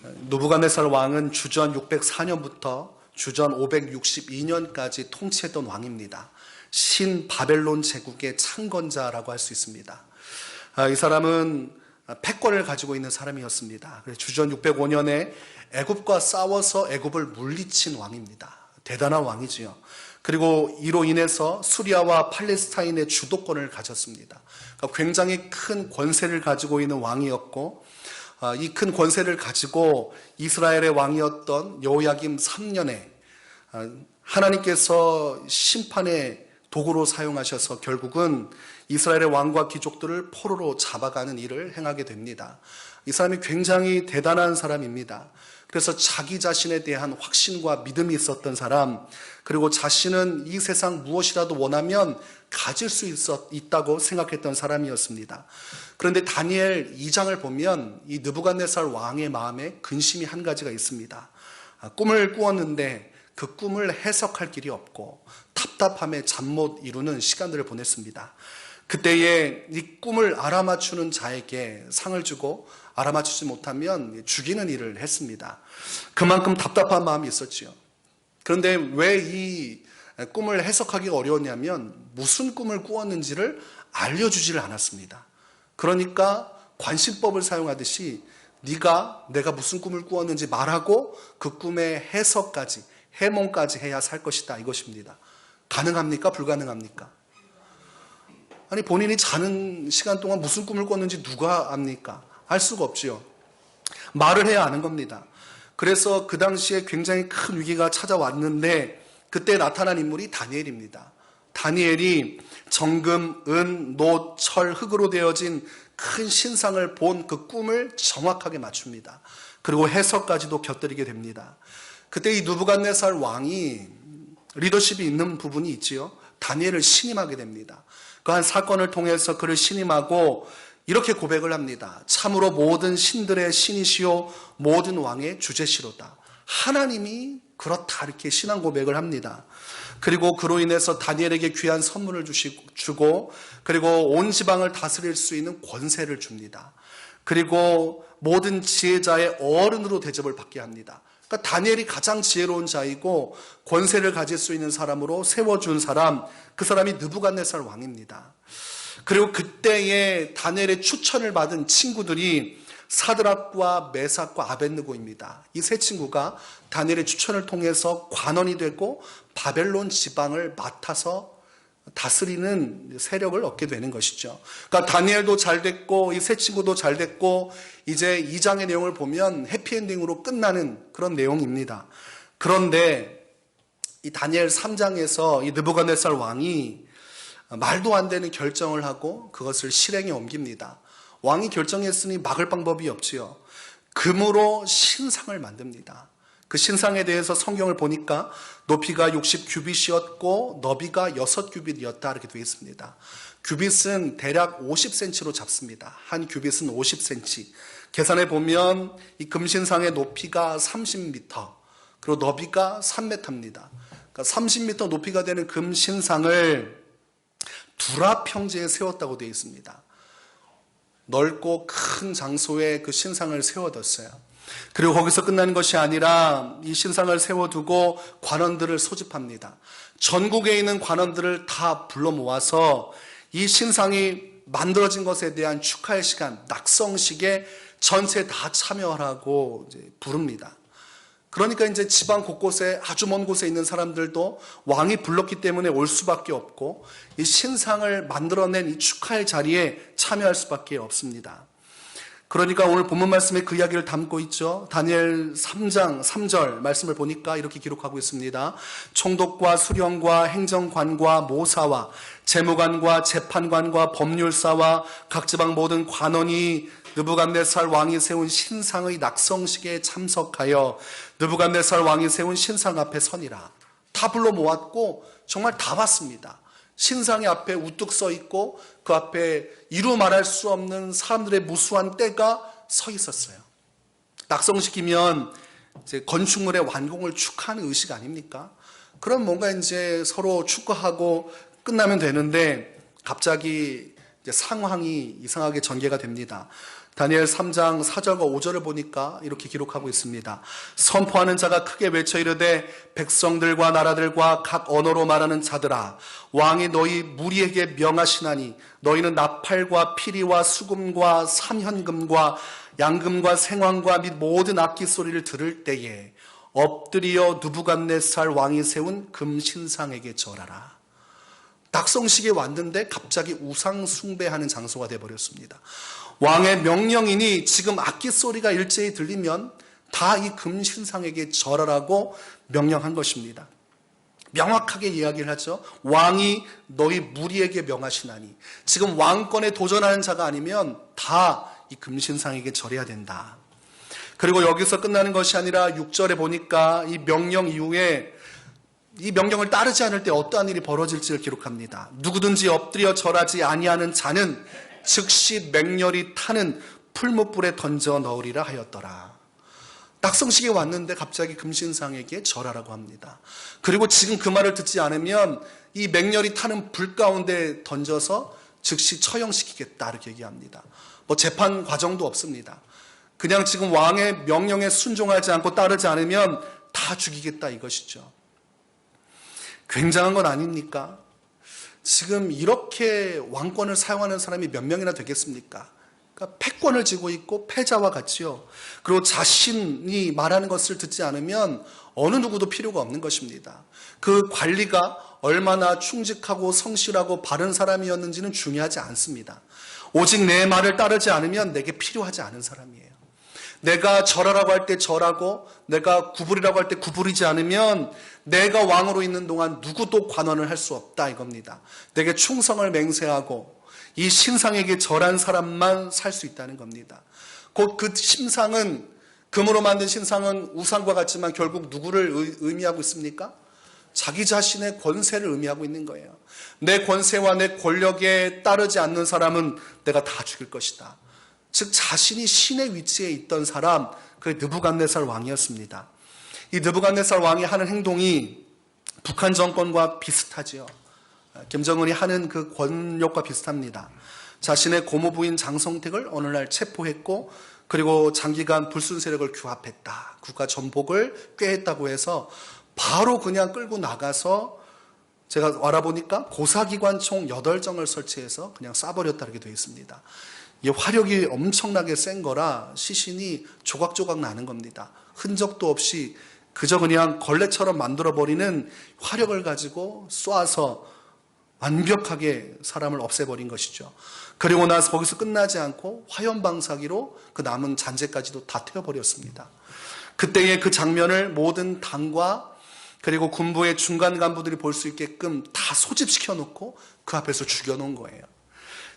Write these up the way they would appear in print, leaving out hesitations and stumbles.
느부갓네살 왕은 주전 604년부터 주전 562년까지 통치했던 왕입니다. 신 바벨론 제국의 창건자라고 할 수 있습니다. 이 사람은 패권을 가지고 있는 사람이었습니다. 주전 605년에 애굽과 싸워서 애굽을 물리친 왕입니다. 대단한 왕이지요. 그리고 이로 인해서 수리아와 팔레스타인의 주도권을 가졌습니다. 그러니까 굉장히 큰 권세를 가지고 있는 왕이었고, 이 큰 권세를 가지고 이스라엘의 왕이었던 여호야김 3년에 하나님께서 심판의 도구로 사용하셔서 결국은 이스라엘의 왕과 귀족들을 포로로 잡아가는 일을 행하게 됩니다. 이 사람이 굉장히 대단한 사람입니다. 그래서 자기 자신에 대한 확신과 믿음이 있었던 사람, 그리고 자신은 이 세상 무엇이라도 원하면 가질 수 있다고 생각했던 사람이었습니다. 그런데 다니엘 2장을 보면 이 느부갓네살 왕의 마음에 근심이 한 가지가 있습니다. 꿈을 꾸었는데 그 꿈을 해석할 길이 없고 답답함에 잠 못 이루는 시간들을 보냈습니다. 그때에 이 꿈을 알아맞추는 자에게 상을 주고 알아맞추지 못하면 죽이는 일을 했습니다. 그만큼 답답한 마음이 있었지요. 그런데 왜 이 꿈을 해석하기가 어려웠냐면 무슨 꿈을 꾸었는지를 알려주지를 않았습니다. 그러니까 관심법을 사용하듯이 내가 무슨 꿈을 꾸었는지 말하고 그 꿈의 해석까지, 해몽까지 해야 살 것이다, 이것입니다. 가능합니까? 불가능합니까? 아니, 본인이 자는 시간 동안 무슨 꿈을 꿨는지 누가 압니까? 알 수가 없지요. 말을 해야 아는 겁니다. 그래서 그 당시에 굉장히 큰 위기가 찾아왔는데 그때 나타난 인물이 다니엘입니다. 다니엘이 정금, 은, 노, 철, 흙으로 되어진 큰 신상을 본 그 꿈을 정확하게 맞춥니다. 그리고 해석까지도 곁들이게 됩니다. 그때 이 느부갓네살 왕이 리더십이 있는 부분이 있지요. 다니엘을 신임하게 됩니다. 그 한 사건을 통해서 그를 신임하고 이렇게 고백을 합니다. 참으로 모든 신들의 신이시요 모든 왕의 주제시로다. 하나님이 그렇다, 이렇게 신앙 고백을 합니다. 그리고 그로 인해서 다니엘에게 귀한 선물을 주고, 그리고 온 지방을 다스릴 수 있는 권세를 줍니다. 그리고 모든 지혜자의 어른으로 대접을 받게 합니다. 그러니까 다니엘이 가장 지혜로운 자이고 권세를 가질 수 있는 사람으로 세워준 사람, 그 사람이 느부갓네살 왕입니다. 그리고 그때에 다니엘의 추천을 받은 친구들이 사드락과 메삭과 아벳느고입니다. 이 세 친구가 다니엘의 추천을 통해서 관원이 되고 바벨론 지방을 맡아서 다스리는 세력을 얻게 되는 것이죠. 그러니까 다니엘도 잘 됐고 이 세 친구도 잘 됐고 이제 2장의 내용을 보면 해피엔딩으로 끝나는 그런 내용입니다. 그런데 이 다니엘 3장에서 이 느부갓네살 왕이 말도 안 되는 결정을 하고 그것을 실행에 옮깁니다. 왕이 결정했으니 막을 방법이 없지요. 금으로 신상을 만듭니다. 그 신상에 대해서 성경을 보니까 높이가 60규빗이었고 너비가 6규빗이었다, 이렇게 되어 있습니다. 규빗은 대략 50cm로 잡습니다. 한 규빗은 50cm. 계산해 보면 이 금신상의 높이가 30m, 그리고 너비가 3m입니다. 그러니까 30m 높이가 되는 금신상을 두라 평지에 세웠다고 되어 있습니다. 넓고 큰 장소에 그 신상을 세워뒀어요. 그리고 거기서 끝나는 것이 아니라 이 신상을 세워두고 관원들을 소집합니다. 전국에 있는 관원들을 다 불러 모아서 이 신상이 만들어진 것에 대한 축하의 시간, 낙성식에 전체 다 참여하라고 이제 부릅니다. 그러니까 이제 지방 곳곳에, 아주 먼 곳에 있는 사람들도 왕이 불렀기 때문에 올 수밖에 없고 이 신상을 만들어낸 이 축하의 자리에 참여할 수밖에 없습니다. 그러니까 오늘 본문 말씀에 그 이야기를 담고 있죠. 다니엘 3장 3절 말씀을 보니까 이렇게 기록하고 있습니다. 총독과 수령과 행정관과 모사와 재무관과 재판관과 법률사와 각 지방 모든 관원이 느부갓네살 왕이 세운 신상의 낙성식에 참석하여 느부갓네살 왕이 세운 신상 앞에 서니라. 다 불러 모았고 정말 다 봤습니다. 신상의 앞에 우뚝 서 있고 그 앞에 이루 말할 수 없는 사람들의 무수한 떼가 서 있었어요. 낙성식이면 이제 건축물의 완공을 축하하는 의식 아닙니까? 그럼 뭔가 이제 서로 축하하고 끝나면 되는데 갑자기 이제 상황이 이상하게 전개가 됩니다. 다니엘 3장 4절과 5절을 보니까 이렇게 기록하고 있습니다. 선포하는 자가 크게 외쳐 이르되 백성들과 나라들과 각 언어로 말하는 자들아, 왕이 너희 무리에게 명하시나니 너희는 나팔과 피리와 수금과 삼현금과 양금과 생황과 및 모든 악기 소리를 들을 때에 엎드려 느부갓네살 왕이 세운 금신상에게 절하라. 낙성식에 왔는데 갑자기 우상 숭배하는 장소가 되어버렸습니다. 왕의 명령이니 지금 악기 소리가 일제히 들리면 다 이 금신상에게 절하라고 명령한 것입니다. 명확하게 이야기를 하죠. 왕이 너희 무리에게 명하시나니, 지금 왕권에 도전하는 자가 아니면 다 이 금신상에게 절해야 된다. 그리고 여기서 끝나는 것이 아니라 6절에 보니까 이 명령 이후에 이 명령을 따르지 않을 때 어떠한 일이 벌어질지를 기록합니다. 누구든지 엎드려 절하지 아니하는 자는 즉시 맹렬히 타는 풀무불에 던져 넣으리라 하였더라. 낙성식에 왔는데 갑자기 금신상에게 절하라고 합니다. 그리고 지금 그 말을 듣지 않으면 이 맹렬히 타는 불 가운데 던져서 즉시 처형시키겠다 이렇게 얘기합니다. 뭐 재판 과정도 없습니다. 그냥 지금 왕의 명령에 순종하지 않고 따르지 않으면 다 죽이겠다 이것이죠. 굉장한 건 아닙니까? 지금 이렇게 왕권을 사용하는 사람이 몇 명이나 되겠습니까? 그러니까 패권을 쥐고 있고 패자와 같지요. 그리고 자신이 말하는 것을 듣지 않으면 어느 누구도 필요가 없는 것입니다. 그 관리가 얼마나 충직하고 성실하고 바른 사람이었는지는 중요하지 않습니다. 오직 내 말을 따르지 않으면 내게 필요하지 않은 사람이에요. 내가 절하라고 할 때 절하고 내가 구부리라고 할 때 구부리지 않으면 내가 왕으로 있는 동안 누구도 관원을 할 수 없다 이겁니다. 내게 충성을 맹세하고 이 신상에게 절한 사람만 살 수 있다는 겁니다. 곧 그 신상은, 금으로 만든 신상은 우상과 같지만 결국 누구를 의미하고 있습니까? 자기 자신의 권세를 의미하고 있는 거예요. 내 권세와 내 권력에 따르지 않는 사람은 내가 다 죽일 것이다. 즉 자신이 신의 위치에 있던 사람, 그게 느부갓네살 왕이었습니다. 이 느부갓네살 왕이 하는 행동이 북한 정권과 비슷하지요. 김정은이 하는 그 권력과 비슷합니다. 자신의 고모부인 장성택을 어느 날 체포했고, 그리고 장기간 불순 세력을 규합했다, 국가 전복을 꾀했다고 해서 바로 그냥 끌고 나가서, 제가 알아보니까 고사기관 총 8정을 설치해서 그냥 쏴버렸다 이렇게 되어 있습니다. 이 화력이 엄청나게 센 거라 시신이 조각조각 나는 겁니다. 흔적도 없이 그저 그냥 걸레처럼 만들어버리는 화력을 가지고 쏴서 완벽하게 사람을 없애버린 것이죠. 그리고 나서 거기서 끝나지 않고 화염방사기로 그 남은 잔재까지도 다 태워버렸습니다. 그때의 그 장면을 모든 당과 그리고 군부의 중간 간부들이 볼 수 있게끔 다 소집시켜 놓고 그 앞에서 죽여놓은 거예요.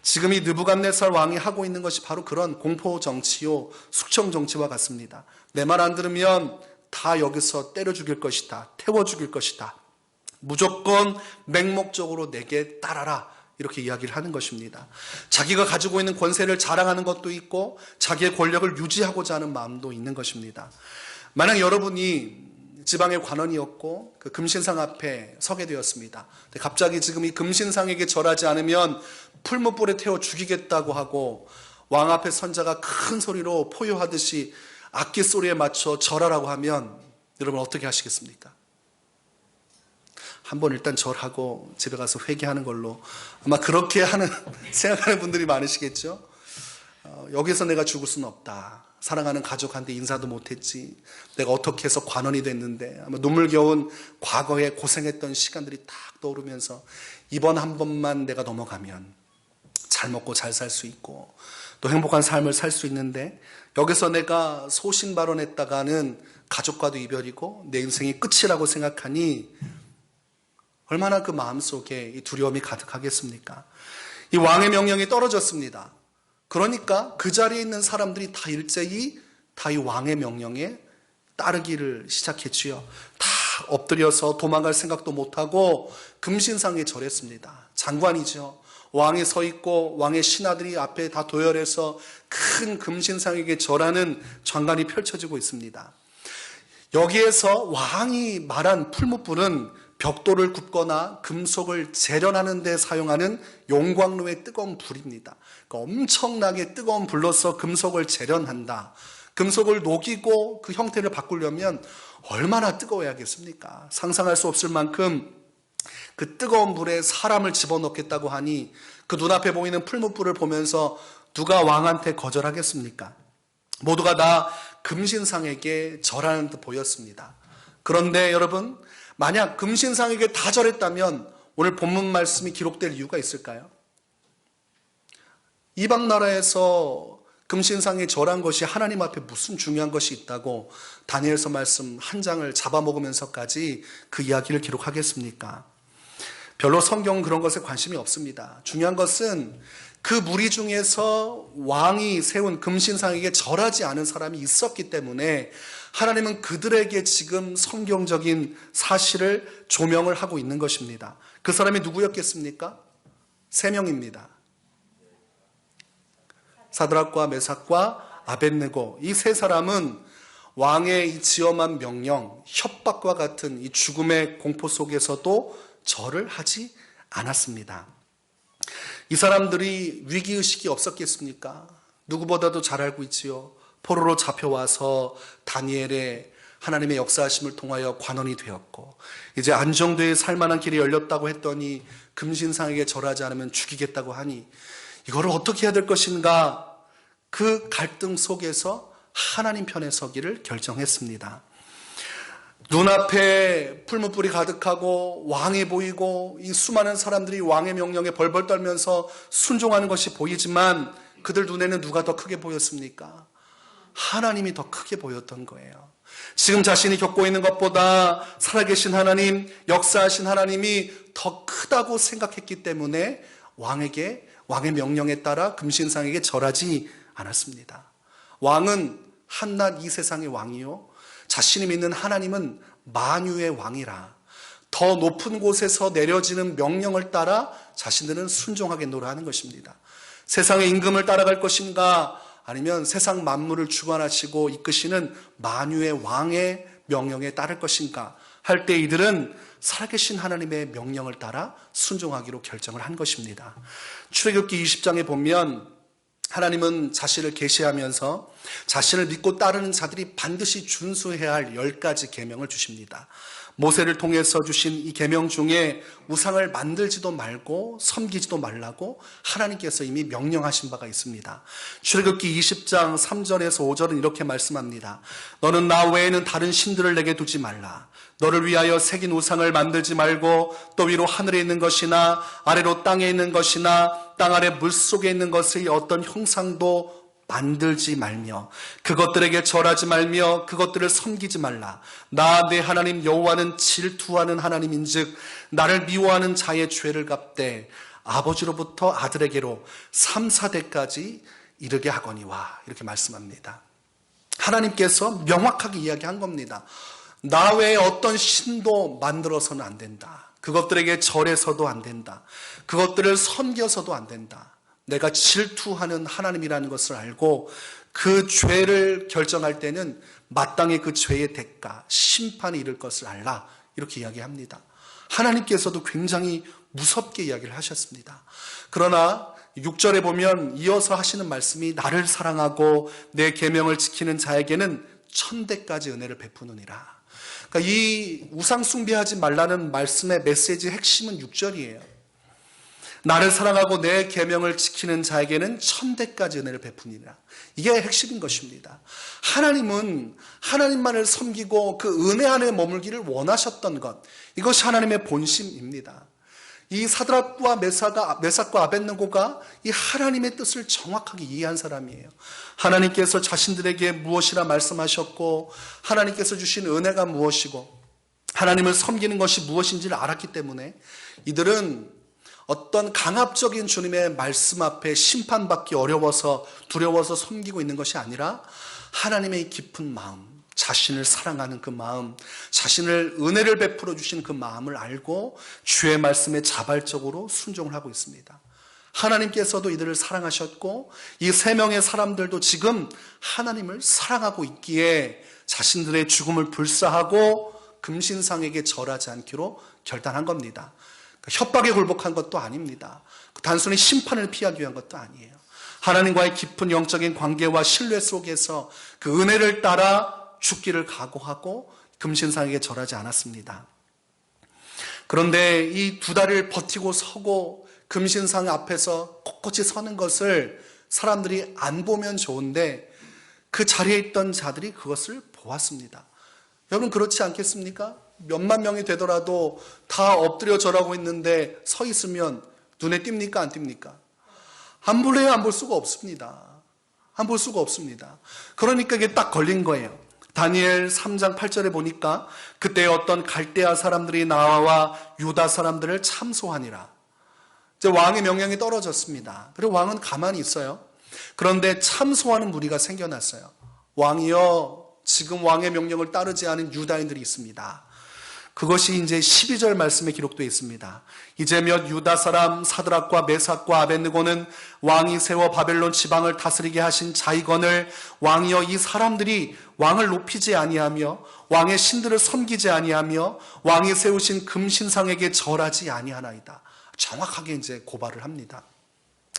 지금 이 느부갓네살 왕이 하고 있는 것이 바로 그런 공포 정치요, 숙청 정치와 같습니다. 내 말 안 들으면 다 여기서 때려 죽일 것이다, 태워 죽일 것이다, 무조건 맹목적으로 내게 따라라, 이렇게 이야기를 하는 것입니다. 자기가 가지고 있는 권세를 자랑하는 것도 있고 자기의 권력을 유지하고자 하는 마음도 있는 것입니다. 만약 여러분이 지방의 관원이었고 그 금신상 앞에 서게 되었습니다. 근데 갑자기 지금 이 금신상에게 절하지 않으면 풀무불에 태워 죽이겠다고 하고 왕 앞에 선자가 큰 소리로 포효하듯이 악기 소리에 맞춰 절하라고 하면 여러분 어떻게 하시겠습니까? 한번 일단 절하고 집에 가서 회개하는 걸로, 아마 그렇게 하는 생각하는 분들이 많으시겠죠. 여기서 내가 죽을 수는 없다. 사랑하는 가족한테 인사도 못했지. 내가 어떻게 해서 관원이 됐는데. 아마 눈물겨운 과거에 고생했던 시간들이 딱 떠오르면서 이번 한 번만 내가 넘어가면 잘 먹고 잘 살 수 있고 또 행복한 삶을 살 수 있는데, 여기서 내가 소신발언했다가는 가족과도 이별이고 내 인생이 끝이라고 생각하니 얼마나 그 마음속에 이 두려움이 가득하겠습니까? 이 왕의 명령이 떨어졌습니다. 그러니까 그 자리에 있는 사람들이 다 일제히 다 이 왕의 명령에 따르기를 시작했지요. 다 엎드려서 도망갈 생각도 못하고 금신상에 절했습니다. 장관이죠. 왕이 서 있고 왕의 신하들이 앞에 다 도열해서 큰 금신상에게 절하는 장관이 펼쳐지고 있습니다. 여기에서 왕이 말한 풀무불은 벽돌을 굽거나 금속을 재련하는 데 사용하는 용광로의 뜨거운 불입니다. 엄청나게 뜨거운 불로서 금속을 재련한다. 금속을 녹이고 그 형태를 바꾸려면 얼마나 뜨거워야겠습니까? 상상할 수 없을 만큼 그 뜨거운 불에 사람을 집어넣겠다고 하니 그 눈앞에 보이는 풀무불을 보면서 누가 왕한테 거절하겠습니까? 모두가 다 금신상에게 절하는 듯 보였습니다. 그런데 여러분, 만약 금신상에게 다 절했다면 오늘 본문 말씀이 기록될 이유가 있을까요? 이방 나라에서 금신상에 절한 것이 하나님 앞에 무슨 중요한 것이 있다고 다니엘서 말씀 한 장을 잡아먹으면서까지 그 이야기를 기록하겠습니까? 별로 성경은 그런 것에 관심이 없습니다. 중요한 것은 그 무리 중에서 왕이 세운 금신상에게 절하지 않은 사람이 있었기 때문에 하나님은 그들에게 지금 성경적인 사실을 조명을 하고 있는 것입니다. 그 사람이 누구였겠습니까? 3명입니다. 사드락과 메삭과 아벳느고, 이 3사람은 왕의 이 지엄한 명령, 협박과 같은 이 죽음의 공포 속에서도 절을 하지 않았습니다. 이 사람들이 위기의식이 없었겠습니까? 누구보다도 잘 알고 있지요. 포로로 잡혀와서 다니엘의 하나님의 역사하심을 통하여 관원이 되었고, 이제 안정되어 살만한 길이 열렸다고 했더니 금신상에게 절하지 않으면 죽이겠다고 하니 이거를 어떻게 해야 될 것인가? 그 갈등 속에서 하나님 편에 서기를 결정했습니다. 눈앞에 풀무불이 가득하고 왕이 보이고 이 수많은 사람들이 왕의 명령에 벌벌 떨면서 순종하는 것이 보이지만 그들 눈에는 누가 더 크게 보였습니까? 하나님이 더 크게 보였던 거예요. 지금 자신이 겪고 있는 것보다 살아계신 하나님, 역사하신 하나님이 더 크다고 생각했기 때문에 왕의 명령에 따라 금신상에게 절하지 않았습니다. 왕은 한낱 이 세상의 왕이요, 자신이 믿는 하나님은 만유의 왕이라 더 높은 곳에서 내려지는 명령을 따라 자신들은 순종하게 노래하는 것입니다. 세상의 임금을 따라갈 것인가, 아니면 세상 만물을 주관하시고 이끄시는 만유의 왕의 명령에 따를 것인가 할 때 이들은 살아계신 하나님의 명령을 따라 순종하기로 결정을 한 것입니다. 출애굽기 20장에 보면 하나님은 자신을 계시하면서 자신을 믿고 따르는 자들이 반드시 준수해야 할 10가지 계명을 주십니다. 모세를 통해서 주신 이 계명 중에 우상을 만들지도 말고 섬기지도 말라고 하나님께서 이미 명령하신 바가 있습니다. 출애굽기 20장 3절에서 5절은 이렇게 말씀합니다. 너는 나 외에는 다른 신들을 내게 두지 말라. 너를 위하여 새긴 우상을 만들지 말고 또 위로 하늘에 있는 것이나 아래로 땅에 있는 것이나 땅 아래 물속에 있는 것의 어떤 형상도 만들지 말며 그것들에게 절하지 말며 그것들을 섬기지 말라. 나 내 하나님 여호와는 질투하는 하나님인즉 나를 미워하는 자의 죄를 갚되 아버지로부터 아들에게로 3, 4대까지 이르게 하거니와, 이렇게 말씀합니다. 하나님께서 명확하게 이야기한 겁니다. 나 외에 어떤 신도 만들어서는 안 된다. 그것들에게 절해서도 안 된다. 그것들을 섬겨서도 안 된다. 내가 질투하는 하나님이라는 것을 알고 그 죄를 결정할 때는 마땅히 그 죄의 대가, 심판이 이를 것을 알라, 이렇게 이야기합니다. 하나님께서도 굉장히 무섭게 이야기를 하셨습니다. 그러나 6절에 보면 이어서 하시는 말씀이 나를 사랑하고 내 계명을 지키는 자에게는 1000대까지 은혜를 베푸느니라. 그러니까 이 우상 숭배하지 말라는 말씀의 메시지의 핵심은 6절이에요. 나를 사랑하고 내 계명을 지키는 자에게는 1000대까지 은혜를 베푸니라. 이게 핵심인 것입니다. 하나님은 하나님만을 섬기고 그 은혜 안에 머물기를 원하셨던 것, 이것이 하나님의 본심입니다. 이 사드락과 메삭과 아벳느고가 이 하나님의 뜻을 정확하게 이해한 사람이에요. 하나님께서 자신들에게 무엇이라 말씀하셨고 하나님께서 주신 은혜가 무엇이고 하나님을 섬기는 것이 무엇인지를 알았기 때문에 이들은 어떤 강압적인 주님의 말씀 앞에 심판받기 어려워서 두려워서 섬기고 있는 것이 아니라 하나님의 깊은 마음, 자신을 사랑하는 그 마음, 자신을 은혜를 베풀어 주신 그 마음을 알고 주의 말씀에 자발적으로 순종을 하고 있습니다. 하나님께서도 이들을 사랑하셨고 이 3명의 사람들도 지금 하나님을 사랑하고 있기에 자신들의 죽음을 불사하고 금신상에게 절하지 않기로 결단한 겁니다. 협박에 굴복한 것도 아닙니다. 단순히 심판을 피하기 위한 것도 아니에요. 하나님과의 깊은 영적인 관계와 신뢰 속에서 그 은혜를 따라 죽기를 각오하고 금신상에게 절하지 않았습니다. 그런데 이 2달을 버티고 서고 금신상 앞에서 꼿꼿이 서는 것을 사람들이 안 보면 좋은데 그 자리에 있던 자들이 그것을 보았습니다. 여러분 그렇지 않겠습니까? 몇만 명이 되더라도 다 엎드려 절하고 있는데 서 있으면 눈에 띕니까? 안 띕니까? 안 볼래야 안 볼 수가 없습니다. 안 볼 수가 없습니다. 그러니까 이게 딱 걸린 거예요. 다니엘 3장 8절에 보니까 그때 어떤 갈대아 사람들이 나와 유다 사람들을 참소하니라. 이제 왕의 명령이 떨어졌습니다. 그리고 왕은 가만히 있어요. 그런데 참소하는 무리가 생겨났어요. 왕이여, 지금 왕의 명령을 따르지 않은 유다인들이 있습니다. 그것이 이제 12절 말씀에 기록되어 있습니다. 이제 몇 유다 사람 사드락과 메삭과 아벳느고는 왕이 세워 바벨론 지방을 다스리게 하신 자이건을 왕이여 이 사람들이 왕을 높이지 아니하며 왕의 신들을 섬기지 아니하며 왕이 세우신 금신상에게 절하지 아니하나이다. 정확하게 이제 고발을 합니다.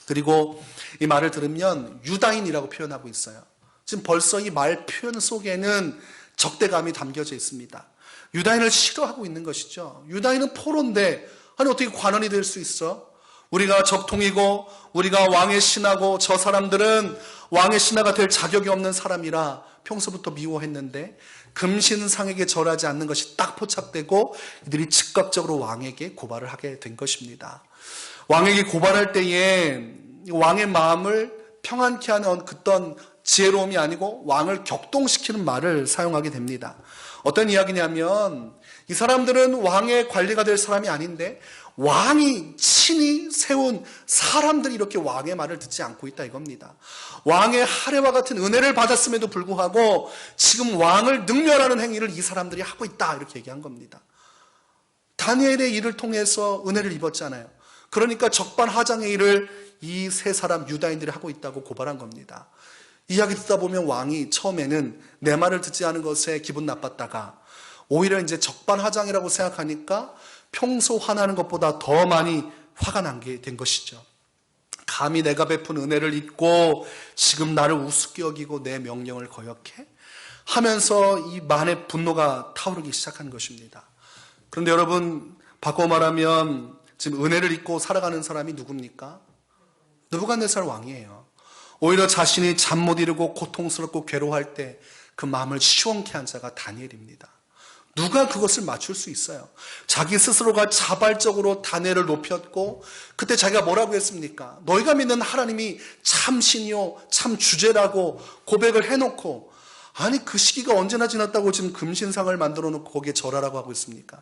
그리고 이 말을 들으면 유다인이라고 표현하고 있어요. 지금 벌써 이 말 표현 속에는 적대감이 담겨져 있습니다. 유다인을 싫어하고 있는 것이죠. 유다인은 포로인데 아니 어떻게 관원이 될 수 있어? 우리가 적통이고 우리가 왕의 신하고 저 사람들은 왕의 신하가 될 자격이 없는 사람이라 평소부터 미워했는데 금신상에게 절하지 않는 것이 딱 포착되고 이들이 즉각적으로 왕에게 고발을 하게 된 것입니다. 왕에게 고발할 때에 왕의 마음을 평안케 하는 어떤 지혜로움이 아니고 왕을 격동시키는 말을 사용하게 됩니다. 어떤 이야기냐면 이 사람들은 왕의 관리가 될 사람이 아닌데 왕이 친히 세운 사람들이 이렇게 왕의 말을 듣지 않고 있다 이겁니다. 왕의 할애와 같은 은혜를 받았음에도 불구하고 지금 왕을 능멸하는 행위를 이 사람들이 하고 있다 이렇게 얘기한 겁니다. 다니엘의 일을 통해서 은혜를 입었잖아요. 그러니까 적반하장의 일을 이 세 사람 유다인들이 하고 있다고 고발한 겁니다. 이야기 듣다 보면 왕이 처음에는 내 말을 듣지 않은 것에 기분 나빴다가 오히려 이제 적반하장이라고 생각하니까 평소 화나는 것보다 더 많이 화가 난 게 된 것이죠. 감히 내가 베푼 은혜를 잊고 지금 나를 우습게 여기고 내 명령을 거역해? 하면서 이 만의 분노가 타오르기 시작한 것입니다. 그런데 여러분 바꿔 말하면 지금 은혜를 잊고 살아가는 사람이 누굽니까? 느부갓네살 왕이에요. 오히려 자신이 잠 못 이루고 고통스럽고 괴로워할 때 그 마음을 시원케 한 자가 다니엘입니다. 누가 그것을 맞출 수 있어요? 자기 스스로가 자발적으로 다니엘을 높였고 그때 자기가 뭐라고 했습니까? 너희가 믿는 하나님이 참 신이요 참 주제라고 고백을 해놓고 아니 그 시기가 언제나 지났다고 지금 금신상을 만들어 놓고 거기에 절하라고 하고 있습니까?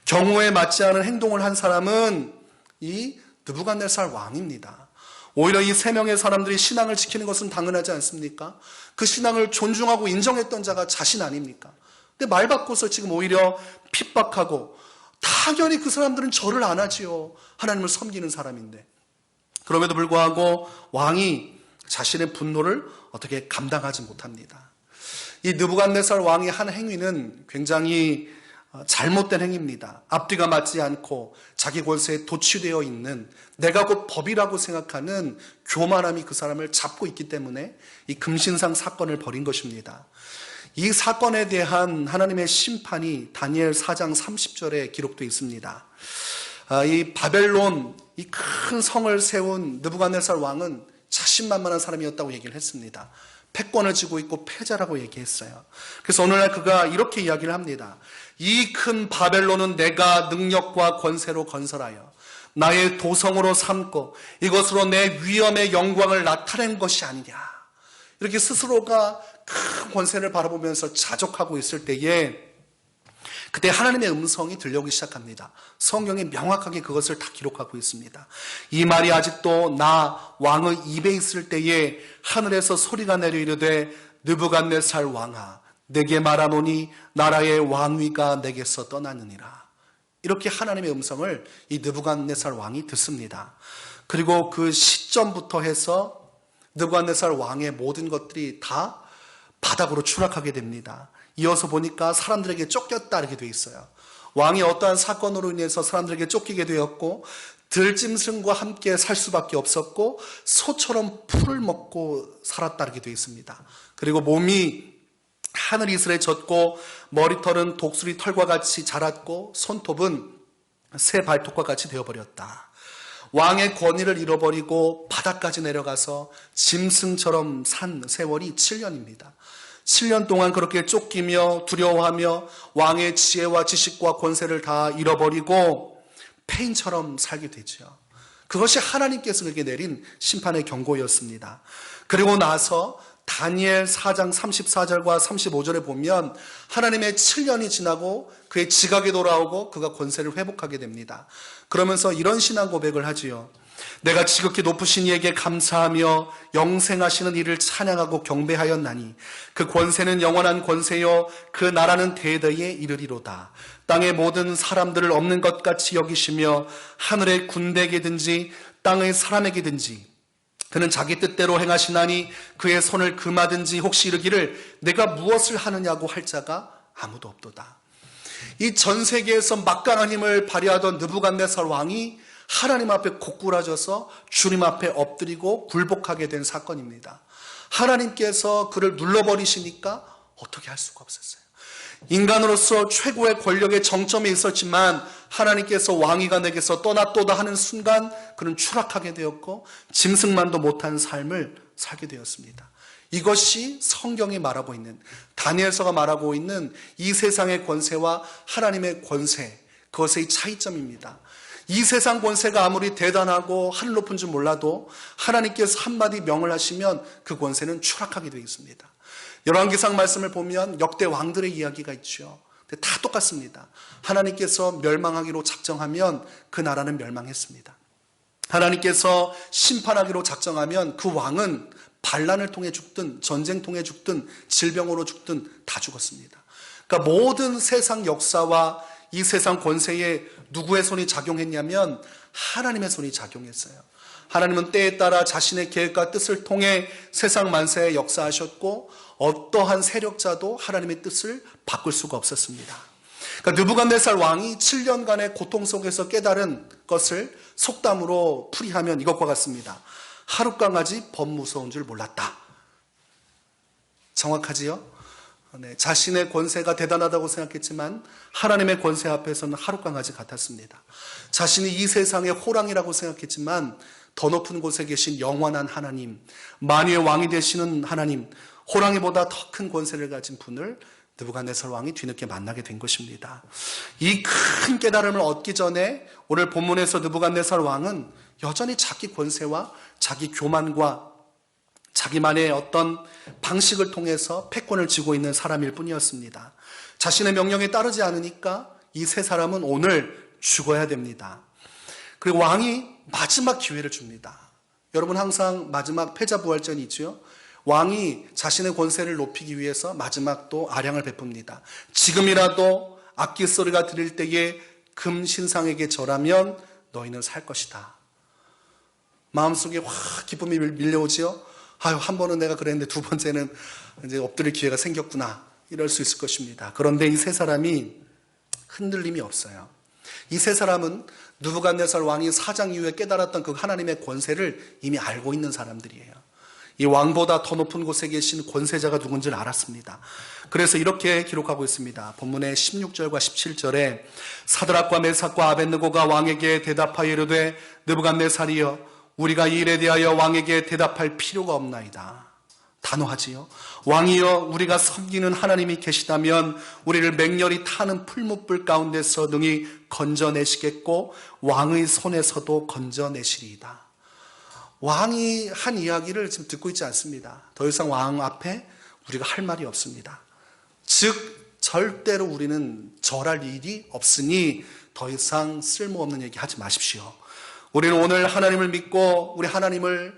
경우에 맞지 않은 행동을 한 사람은 이 느부갓네살 왕입니다. 오히려 이 세 명의 사람들이 신앙을 지키는 것은 당연하지 않습니까? 그 신앙을 존중하고 인정했던 자가 자신 아닙니까? 근데 말 바꿔서 지금 오히려 핍박하고 당연히 그 사람들은 절을 안 하지요. 하나님을 섬기는 사람인데. 그럼에도 불구하고 왕이 자신의 분노를 어떻게 감당하지 못합니다. 이 느부갓네살 왕의 한 행위는 굉장히 잘못된 행위입니다. 앞뒤가 맞지 않고 자기 권세에 도취되어 있는 내가 곧 법이라고 생각하는 교만함이 그 사람을 잡고 있기 때문에 이 금신상 사건을 벌인 것입니다. 이 사건에 대한 하나님의 심판이 다니엘 4장 30절에 기록되어 있습니다. 이 바벨론 이 큰 성을 세운 느부갓네살 왕은 자신만만한 사람이었다고 얘기를 했습니다. 패권을 쥐고 있고 패자라고 얘기했어요. 그래서 오늘날 그가 이렇게 이야기를 합니다. 이 큰 바벨론은 내가 능력과 권세로 건설하여 나의 도성으로 삼고 이것으로 내 위엄의 영광을 나타낸 것이 아니냐. 이렇게 스스로가 큰 권세를 바라보면서 자족하고 있을 때에 그때 하나님의 음성이 들려오기 시작합니다. 성경이 명확하게 그것을 다 기록하고 있습니다. 이 말이 아직도 나 왕의 입에 있을 때에 하늘에서 소리가 내려 이르되 느부갓네살 왕아 내게 말하노니 나라의 왕위가 내게서 떠나느니라. 이렇게 하나님의 음성을 이 느부갓네살 왕이 듣습니다. 그리고 그 시점부터 해서 느부갓네살 왕의 모든 것들이 다 바닥으로 추락하게 됩니다. 이어서 보니까 사람들에게 쫓겼다 이렇게 돼 있어요. 왕이 어떠한 사건으로 인해서 사람들에게 쫓기게 되었고 들짐승과 함께 살 수밖에 없었고 소처럼 풀을 먹고 살았다게 되어 있습니다. 그리고 몸이 하늘 이슬에 젖고 머리털은 독수리 털과 같이 자랐고 손톱은 새 발톱과 같이 되어버렸다. 왕의 권위를 잃어버리고 바닥까지 내려가서 짐승처럼 산 세월이 7년입니다. 7년 동안 그렇게 쫓기며 두려워하며 왕의 지혜와 지식과 권세를 다 잃어버리고 폐인처럼 살게 되죠. 그것이 하나님께서 그에게 내린 심판의 경고였습니다. 그리고 나서 다니엘 4장 34절과 35절에 보면 하나님의 7년이 지나고 그의 지각이 돌아오고 그가 권세를 회복하게 됩니다. 그러면서 이런 신앙 고백을 하지요. 내가 지극히 높으신 이에게 감사하며 영생하시는 이를 찬양하고 경배하였나니 그 권세는 영원한 권세요 그 나라는 대대에 이르리로다. 땅의 모든 사람들을 없는 것 같이 여기시며 하늘의 군대에게든지 땅의 사람에게든지 그는 자기 뜻대로 행하시나니 그의 손을 금하든지 혹시 이르기를 내가 무엇을 하느냐고 할 자가 아무도 없도다. 이 전 세계에서 막강한 힘을 발휘하던 느부갓네살 왕이 하나님 앞에 고꾸라져서 주님 앞에 엎드리고 굴복하게 된 사건입니다. 하나님께서 그를 눌러버리시니까 어떻게 할 수가 없었어요. 인간으로서 최고의 권력의 정점에 있었지만 하나님께서 왕위가 내게서 떠났도다 하는 순간 그는 추락하게 되었고 짐승만도 못한 삶을 살게 되었습니다. 이것이 성경이 말하고 있는, 다니엘서가 말하고 있는 이 세상의 권세와 하나님의 권세, 그것의 차이점입니다. 이 세상 권세가 아무리 대단하고 하늘 높은 줄 몰라도 하나님께서 한마디 명을 하시면 그 권세는 추락하게 되어 있습니다. 열왕기상 말씀을 보면 역대 왕들의 이야기가 있죠. 근데 다 똑같습니다. 하나님께서 멸망하기로 작정하면 그 나라는 멸망했습니다. 하나님께서 심판하기로 작정하면 그 왕은 반란을 통해 죽든 전쟁 통해 죽든 질병으로 죽든 다 죽었습니다. 그러니까 모든 세상 역사와 이 세상 권세에 누구의 손이 작용했냐면 하나님의 손이 작용했어요. 하나님은 때에 따라 자신의 계획과 뜻을 통해 세상 만세에 역사하셨고 어떠한 세력자도 하나님의 뜻을 바꿀 수가 없었습니다. 그러니까 느부갓네살 왕이 7년간의 고통 속에서 깨달은 것을 속담으로 풀이하면 이것과 같습니다. 하룻강아지 범 무서운 줄 몰랐다. 정확하지요? 네, 자신의 권세가 대단하다고 생각했지만 하나님의 권세 앞에서는 하룻강아지 같았습니다. 자신이 이 세상의 호랑이라고 생각했지만 더 높은 곳에 계신 영원한 하나님, 만유의 왕이 되시는 하나님, 호랑이보다 더 큰 권세를 가진 분을 느부갓네살 왕이 뒤늦게 만나게 된 것입니다. 이 큰 깨달음을 얻기 전에 오늘 본문에서 느부갓네살 왕은 여전히 자기 권세와 자기 교만과 자기만의 어떤 방식을 통해서 패권을 쥐고 있는 사람일 뿐이었습니다. 자신의 명령에 따르지 않으니까 이 세 사람은 오늘 죽어야 됩니다. 그리고 왕이 마지막 기회를 줍니다. 여러분 항상 마지막 패자부활전이 있죠. 왕이 자신의 권세를 높이기 위해서 마지막 또 아량을 베풉니다. 지금이라도 악기 소리가 들릴 때에 금 신상에게 절하면 너희는 살 것이다. 마음속에 확 기쁨이 밀려오지요. 아유, 한 번은 내가 그랬는데 두 번째는 이제 엎드릴 기회가 생겼구나. 이럴 수 있을 것입니다. 그런데 이 세 사람이 흔들림이 없어요. 이 세 사람은 느부갓네살 왕이 사장 이후에 깨달았던 그 하나님의 권세를 이미 알고 있는 사람들이에요. 이 왕보다 더 높은 곳에 계신 권세자가 누군지를 알았습니다. 그래서 이렇게 기록하고 있습니다. 본문의 16절과 17절에 사드락과 메삭과 아벳느고가 왕에게 대답하여 이르되 느부갓네살이여 우리가 이 일에 대하여 왕에게 대답할 필요가 없나이다. 단호하지요. 왕이여 우리가 섬기는 하나님이 계시다면 우리를 맹렬히 타는 풀무불 가운데서 능히 건져내시겠고 왕의 손에서도 건져내시리이다. 왕이 한 이야기를 지금 듣고 있지 않습니다. 더 이상 왕 앞에 우리가 할 말이 없습니다. 즉 절대로 우리는 절할 일이 없으니 더 이상 쓸모없는 얘기 하지 마십시오. 우리는 오늘 하나님을 믿고 우리 하나님을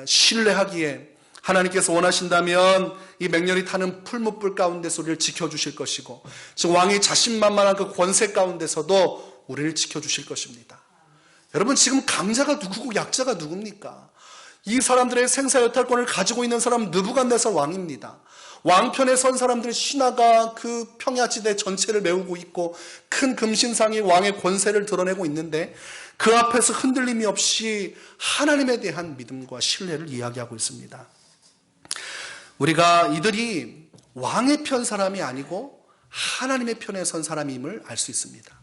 신뢰하기에 하나님께서 원하신다면 이 맹렬히 타는 풀무불 가운데서 우리를 지켜주실 것이고 즉 왕이 자신만만한 그 권세 가운데서도 우리를 지켜주실 것입니다. 여러분 지금 강자가 누구고 약자가 누굽니까? 이 사람들의 생사여탈권을 가지고 있는 사람은 느부갓네살 왕입니다. 왕편에 선 사람들의 신하가 그 평야지대 전체를 메우고 있고 큰 금신상이 왕의 권세를 드러내고 있는데 그 앞에서 흔들림이 없이 하나님에 대한 믿음과 신뢰를 이야기하고 있습니다. 우리가 이들이 왕의 편 사람이 아니고 하나님의 편에 선 사람임을 알 수 있습니다.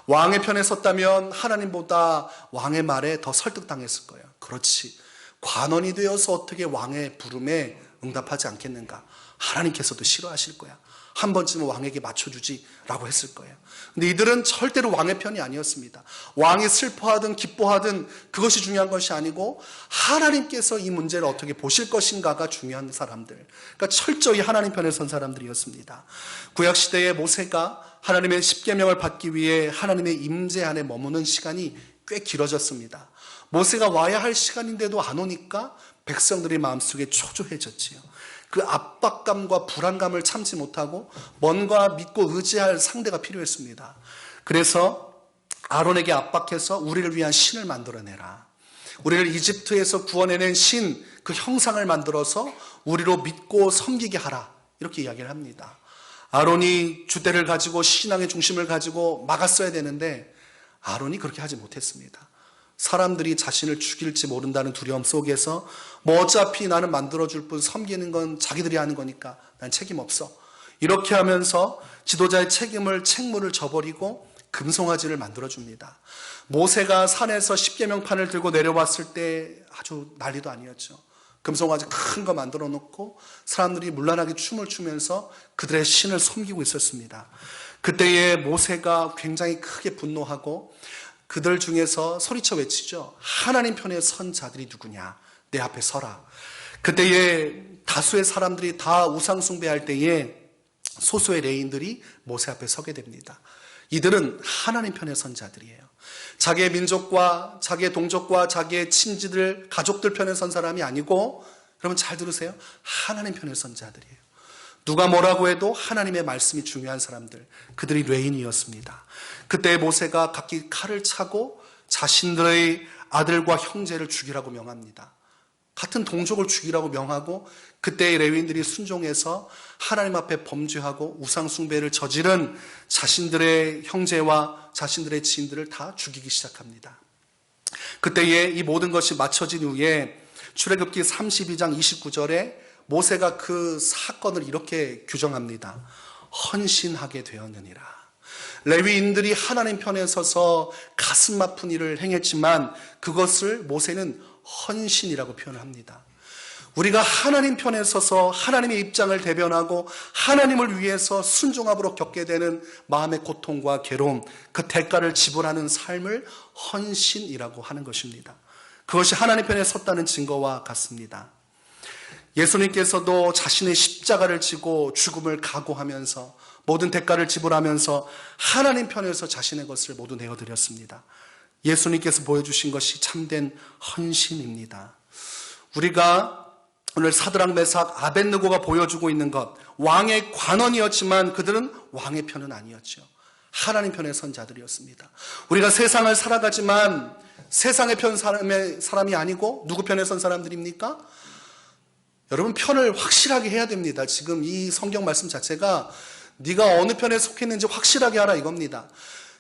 왕의 편에 섰다면 하나님보다 왕의 말에 더 설득당했을 거예요. 그렇지. 관원이 되어서 어떻게 왕의 부름에 응답하지 않겠는가? 하나님께서도 싫어하실 거야. 한 번쯤은 왕에게 맞춰주지 라고 했을 거예요. 근데 이들은 절대로 왕의 편이 아니었습니다. 왕이 슬퍼하든 기뻐하든 그것이 중요한 것이 아니고 하나님께서 이 문제를 어떻게 보실 것인가가 중요한 사람들. 그러니까 철저히 하나님 편에 선 사람들이었습니다. 구약시대의 모세가 하나님의 십계명을 받기 위해 하나님의 임재 안에 머무는 시간이 꽤 길어졌습니다. 모세가 와야 할 시간인데도 안 오니까 백성들의 마음속에 초조해졌지요. 그 압박감과 불안감을 참지 못하고 뭔가 믿고 의지할 상대가 필요했습니다. 그래서 아론에게 압박해서 우리를 위한 신을 만들어내라. 우리를 이집트에서 구원해낸 신, 그 형상을 만들어서 우리로 믿고 섬기게 하라. 이렇게 이야기를 합니다. 아론이 주대를 가지고 신앙의 중심을 가지고 막았어야 되는데 아론이 그렇게 하지 못했습니다. 사람들이 자신을 죽일지 모른다는 두려움 속에서 뭐 어차피 나는 만들어줄 뿐 섬기는 건 자기들이 하는 거니까 난 책임 없어. 이렇게 하면서 지도자의 책무를 져버리고 금송아지를 만들어줍니다. 모세가 산에서 십계명판을 들고 내려왔을 때 아주 난리도 아니었죠. 금송아지 큰 거 만들어 놓고 사람들이 문란하게 춤을 추면서 그들의 신을 섬기고 있었습니다. 그때에 모세가 굉장히 크게 분노하고 그들 중에서 소리쳐 외치죠. 하나님 편에 선 자들이 누구냐? 내 앞에 서라. 그때에 다수의 사람들이 다 우상 숭배할 때에 소수의 레인들이 모세 앞에 서게 됩니다. 이들은 하나님 편에 선 자들이에요. 자기의 민족과 자기의 동족과 자기의 친지들, 가족들 편에 선 사람이 아니고, 여러분 잘 들으세요. 하나님 편에 선 자들이에요. 누가 뭐라고 해도 하나님의 말씀이 중요한 사람들, 그들이 레인이었습니다. 그때 모세가 각기 칼을 차고 자신들의 아들과 형제를 죽이라고 명합니다. 같은 동족을 죽이라고 명하고 그때의 레위인들이 순종해서 하나님 앞에 범죄하고 우상 숭배를 저지른 자신들의 형제와 자신들의 지인들을 다 죽이기 시작합니다. 그때에 이 모든 것이 마쳐진 후에 출애굽기 32장 29절에 모세가 그 사건을 이렇게 규정합니다. 헌신하게 되었느니라. 레위인들이 하나님 편에 서서 가슴 아픈 일을 행했지만 그것을 모세는 헌신이라고 표현합니다. 우리가 하나님 편에 서서 하나님의 입장을 대변하고 하나님을 위해서 순종함으로 겪게 되는 마음의 고통과 괴로움, 그 대가를 지불하는 삶을 헌신이라고 하는 것입니다. 그것이 하나님 편에 섰다는 증거와 같습니다. 예수님께서도 자신의 십자가를 지고 죽음을 각오하면서 모든 대가를 지불하면서 하나님 편에서 자신의 것을 모두 내어드렸습니다. 예수님께서 보여주신 것이 참된 헌신입니다. 우리가 오늘 사드락 메삭 아벳느고가 보여주고 있는 것, 왕의 관원이었지만 그들은 왕의 편은 아니었죠. 하나님 편에 선 자들이었습니다. 우리가 세상을 살아가지만 세상의 편 사람이 아니고 누구 편에 선 사람들입니까? 여러분 편을 확실하게 해야 됩니다. 지금 이 성경 말씀 자체가 네가 어느 편에 속했는지 확실하게 하라 이겁니다.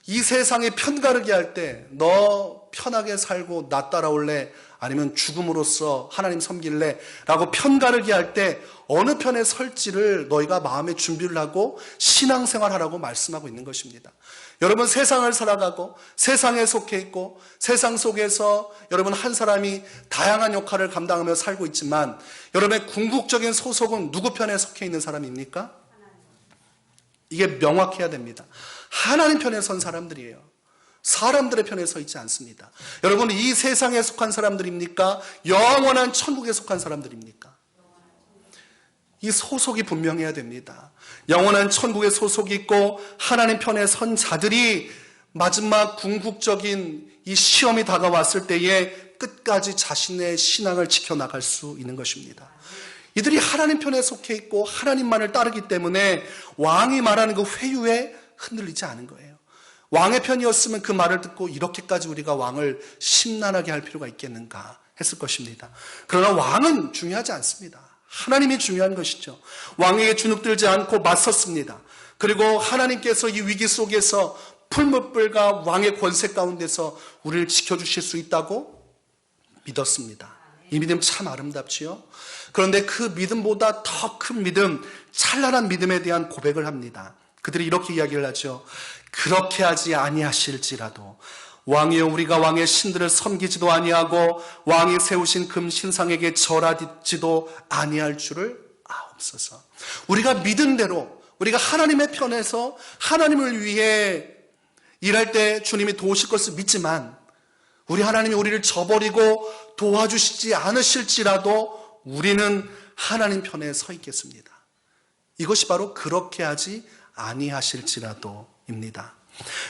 이 세상에 편 가르기 할 때 너 편하게 살고 나 따라올래? 아니면 죽음으로써 하나님 섬길래? 라고 편 가르기 할 때 어느 편에 설지를 너희가 마음의 준비를 하고 신앙생활하라고 말씀하고 있는 것입니다. 여러분 세상을 살아가고 세상에 속해 있고 세상 속에서 여러분 한 사람이 다양한 역할을 감당하며 살고 있지만 여러분의 궁극적인 소속은 누구 편에 속해 있는 사람입니까? 이게 명확해야 됩니다. 하나님 편에 선 사람들이에요. 사람들의 편에 서 있지 않습니다. 여러분 이 세상에 속한 사람들입니까? 영원한 천국에 속한 사람들입니까? 이 소속이 분명해야 됩니다. 영원한 천국에 소속이 있고 하나님 편에 선 자들이 마지막 궁극적인 이 시험이 다가왔을 때에 끝까지 자신의 신앙을 지켜나갈 수 있는 것입니다. 이들이 하나님 편에 속해 있고 하나님만을 따르기 때문에 왕이 말하는 그 회유에 흔들리지 않은 거예요. 왕의 편이었으면 그 말을 듣고 이렇게까지 우리가 왕을 심란하게 할 필요가 있겠는가 했을 것입니다. 그러나 왕은 중요하지 않습니다. 하나님이 중요한 것이죠. 왕에게 주눅들지 않고 맞섰습니다. 그리고 하나님께서 이 위기 속에서 풀무불과 왕의 권세 가운데서 우리를 지켜주실 수 있다고 믿었습니다. 이 믿음 참 아름답지요. 그런데 그 믿음보다 더 큰 믿음, 찬란한 믿음에 대한 고백을 합니다. 그들이 이렇게 이야기를 하죠. 그렇게 하지 아니하실지라도 왕이여 우리가 왕의 신들을 섬기지도 아니하고 왕이 세우신 금 신상에게 절하지도 아니할 줄을 아옵소서. 우리가 믿은 대로 우리가 하나님의 편에서 하나님을 위해 일할 때 주님이 도우실 것을 믿지만 우리 하나님이 우리를 저버리고 도와주시지 않으실지라도 우리는 하나님 편에 서 있겠습니다. 이것이 바로 그렇게 하지 아니하실지라도입니다.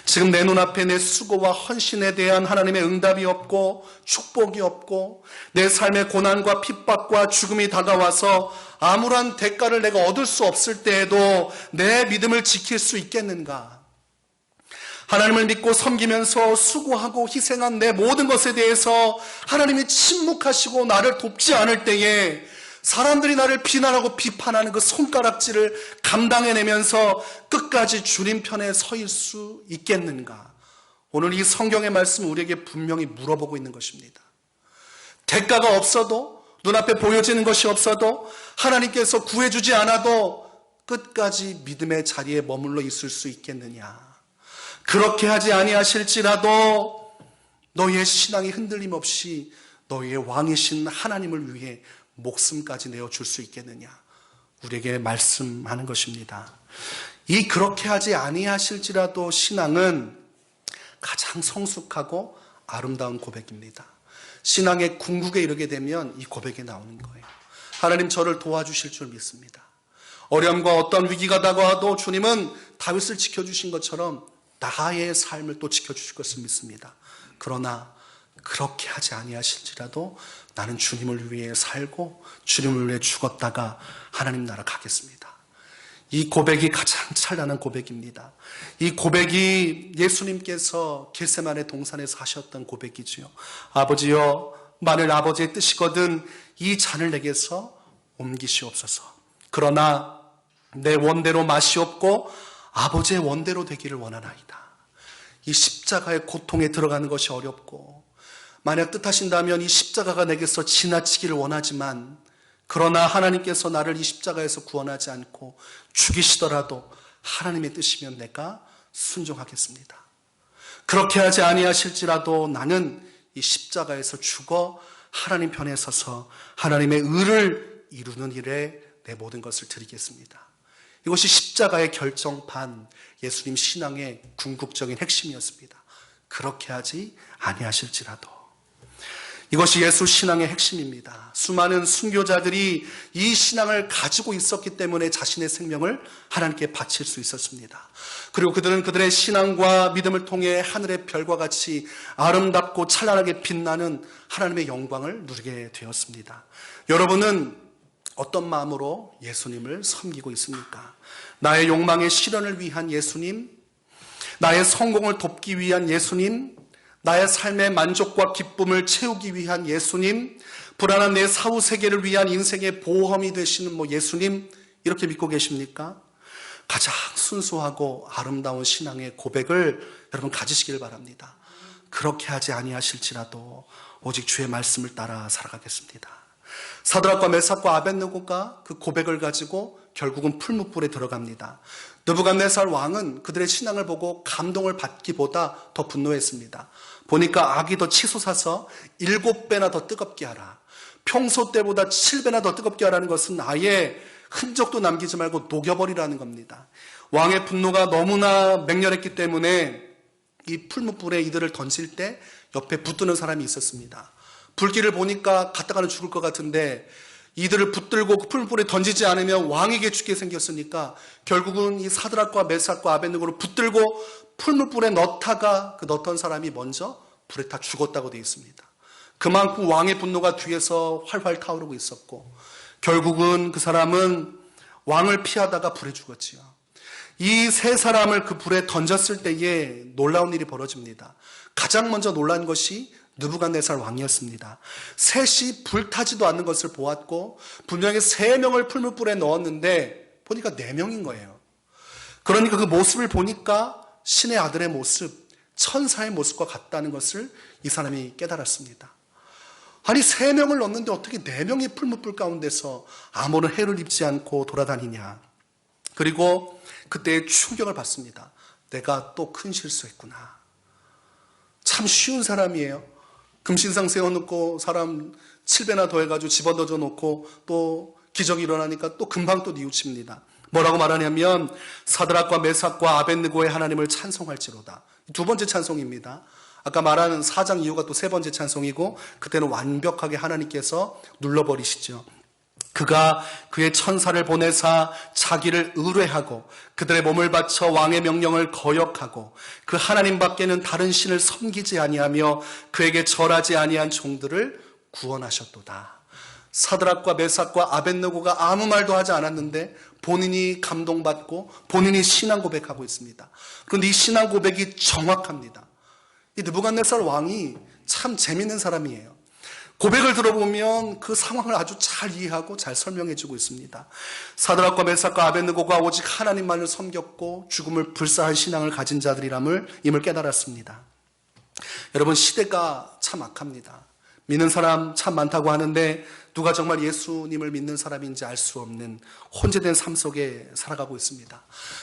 지금 내 눈앞에 내 수고와 헌신에 대한 하나님의 응답이 없고 축복이 없고 내 삶의 고난과 핍박과 죽음이 다가와서 아무런 대가를 내가 얻을 수 없을 때에도 내 믿음을 지킬 수 있겠는가? 하나님을 믿고 섬기면서 수고하고 희생한 내 모든 것에 대해서 하나님이 침묵하시고 나를 돕지 않을 때에 사람들이 나를 비난하고 비판하는 그 손가락질을 감당해내면서 끝까지 주님 편에 서일 수 있겠는가? 오늘 이 성경의 말씀은 우리에게 분명히 물어보고 있는 것입니다. 대가가 없어도 눈앞에 보여지는 것이 없어도 하나님께서 구해주지 않아도 끝까지 믿음의 자리에 머물러 있을 수 있겠느냐? 그렇게 하지 아니하실지라도 너희의 신앙이 흔들림 없이 너희의 왕이신 하나님을 위해 목숨까지 내어줄 수 있겠느냐? 우리에게 말씀하는 것입니다. 이 그렇게 하지 아니하실지라도 신앙은 가장 성숙하고 아름다운 고백입니다. 신앙의 궁극에 이르게 되면 이 고백이 나오는 거예요. 하나님 저를 도와주실 줄 믿습니다. 어려움과 어떤 위기가 다가와도 주님은 다윗을 지켜주신 것처럼 나의 삶을 또 지켜주실 것을 믿습니다. 그러나 그렇게 하지 아니하실지라도 나는 주님을 위해 살고 주님을 위해 죽었다가 하나님 나라 가겠습니다. 이 고백이 가장 찬란한 고백입니다. 이 고백이 예수님께서 겟세마네 동산에서 하셨던 고백이지요. 아버지여 만일 아버지의 뜻이거든 이 잔을 내게서 옮기시옵소서. 그러나 내 원대로 마시옵고 아버지의 원대로 되기를 원하나이다. 이 십자가의 고통에 들어가는 것이 어렵고 만약 뜻하신다면 이 십자가가 내게서 지나치기를 원하지만 그러나 하나님께서 나를 이 십자가에서 구원하지 않고 죽이시더라도 하나님의 뜻이면 내가 순종하겠습니다. 그렇게 하지 아니하실지라도 나는 이 십자가에서 죽어 하나님 편에 서서 하나님의 의를 이루는 일에 내 모든 것을 드리겠습니다. 이것이 십자가의 결정판 예수님 신앙의 궁극적인 핵심이었습니다. 그렇게 하지 아니하실지라도. 이것이 예수 신앙의 핵심입니다. 수많은 순교자들이 이 신앙을 가지고 있었기 때문에 자신의 생명을 하나님께 바칠 수 있었습니다. 그리고 그들은 그들의 신앙과 믿음을 통해 하늘의 별과 같이 아름답고 찬란하게 빛나는 하나님의 영광을 누리게 되었습니다. 여러분은 어떤 마음으로 예수님을 섬기고 있습니까? 나의 욕망의 실현을 위한 예수님, 나의 성공을 돕기 위한 예수님, 나의 삶의 만족과 기쁨을 채우기 위한 예수님, 불안한 내 사후 세계를 위한 인생의 보험이 되시는 예수님, 이렇게 믿고 계십니까? 가장 순수하고 아름다운 신앙의 고백을 여러분 가지시길 바랍니다. 그렇게 하지 아니하실지라도 오직 주의 말씀을 따라 살아가겠습니다. 사드락과 메삭과 아벳느고가 그 고백을 가지고 결국은 풀무불에 들어갑니다. 느부갓네살 왕은 그들의 신앙을 보고 감동을 받기보다 더 분노했습니다. 보니까 악이 더 치솟아서 7배나 더 뜨겁게 하라. 평소 때보다 7배나 더 뜨겁게 하라는 것은 아예 흔적도 남기지 말고 녹여버리라는 겁니다. 왕의 분노가 너무나 맹렬했기 때문에 이 풀무불에 이들을 던질 때 옆에 붙드는 사람이 있었습니다. 불길을 보니까 갔다가는 죽을 것 같은데 이들을 붙들고 그 풀무불에 던지지 않으면 왕에게 죽게 생겼으니까 결국은 이 사드락과 메삭과 아벳느고를 붙들고 풀무불에 넣다가 그 넣던 사람이 먼저 불에 타 죽었다고 되어 있습니다. 그만큼 왕의 분노가 뒤에서 활활 타오르고 있었고 결국은 그 사람은 왕을 피하다가 불에 죽었지요. 이 세 사람을 그 불에 던졌을 때에 놀라운 일이 벌어집니다. 가장 먼저 놀란 것이 느부갓네살 왕이었습니다. 셋이 불타지도 않는 것을 보았고 분명히 3명을 풀무불에 넣었는데 보니까 4명인 거예요. 그러니까 그 모습을 보니까 신의 아들의 모습, 천사의 모습과 같다는 것을 이 사람이 깨달았습니다. 아니 3명을 넣었는데 어떻게 4명이 풀무불 가운데서 아무런 해를 입지 않고 돌아다니냐. 그리고 그때 충격을 받습니다. 내가 또 큰 실수했구나. 참 쉬운 사람이에요. 금신상 세워놓고 사람 7배나 더해가지고 집어넣어 놓고 또 기적이 일어나니까 또 금방 또 뉘우칩니다. 뭐라고 말하냐면 사드락과 메삭과 아벳느고의 하나님을 찬송할지로다. 2번째 찬송입니다. 아까 말하는 4장 이후가 또 3번째 찬송이고 그때는 완벽하게 하나님께서 눌러버리시죠. 그가 그의 천사를 보내사 자기를 의뢰하고 그들의 몸을 바쳐 왕의 명령을 거역하고 그 하나님 밖에는 다른 신을 섬기지 아니하며 그에게 절하지 아니한 종들을 구원하셨도다. 사드락과 메삭과 아벳느고가 아무 말도 하지 않았는데 본인이 감동받고 본인이 신앙 고백하고 있습니다. 그런데 이 신앙 고백이 정확합니다. 이 느부갓네살 왕이 참 재밌는 사람이에요. 고백을 들어보면 그 상황을 아주 잘 이해하고 잘 설명해주고 있습니다. 사드락과 메삭과 아벳느고가 오직 하나님만을 섬겼고 죽음을 불사한 신앙을 가진 자들임을 깨달았습니다. 여러분, 시대가 참 악합니다. 믿는 사람 참 많다고 하는데 누가 정말 예수님을 믿는 사람인지 알 수 없는 혼재된 삶 속에 살아가고 있습니다.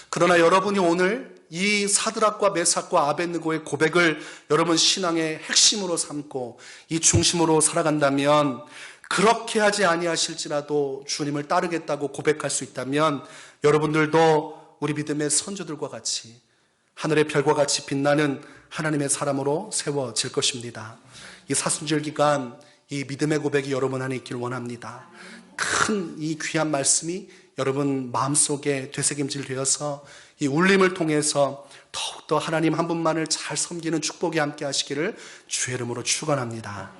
그러나 여러분이 오늘 이 사드락과 메삭과 아벳느고의 고백을 여러분 신앙의 핵심으로 삼고 이 중심으로 살아간다면, 그렇게 하지 아니하실지라도 주님을 따르겠다고 고백할 수 있다면 여러분들도 우리 믿음의 선조들과 같이 하늘의 별과 같이 빛나는 하나님의 사람으로 세워질 것입니다. 이 사순절 기간 이 믿음의 고백이 여러분 안에 있길 원합니다. 큰 이 귀한 말씀이 여러분 마음속에 되새김질 되어서 이 울림을 통해서 더욱더 하나님 한 분만을 잘 섬기는 축복이 함께 하시기를 주의 이름으로 축원합니다.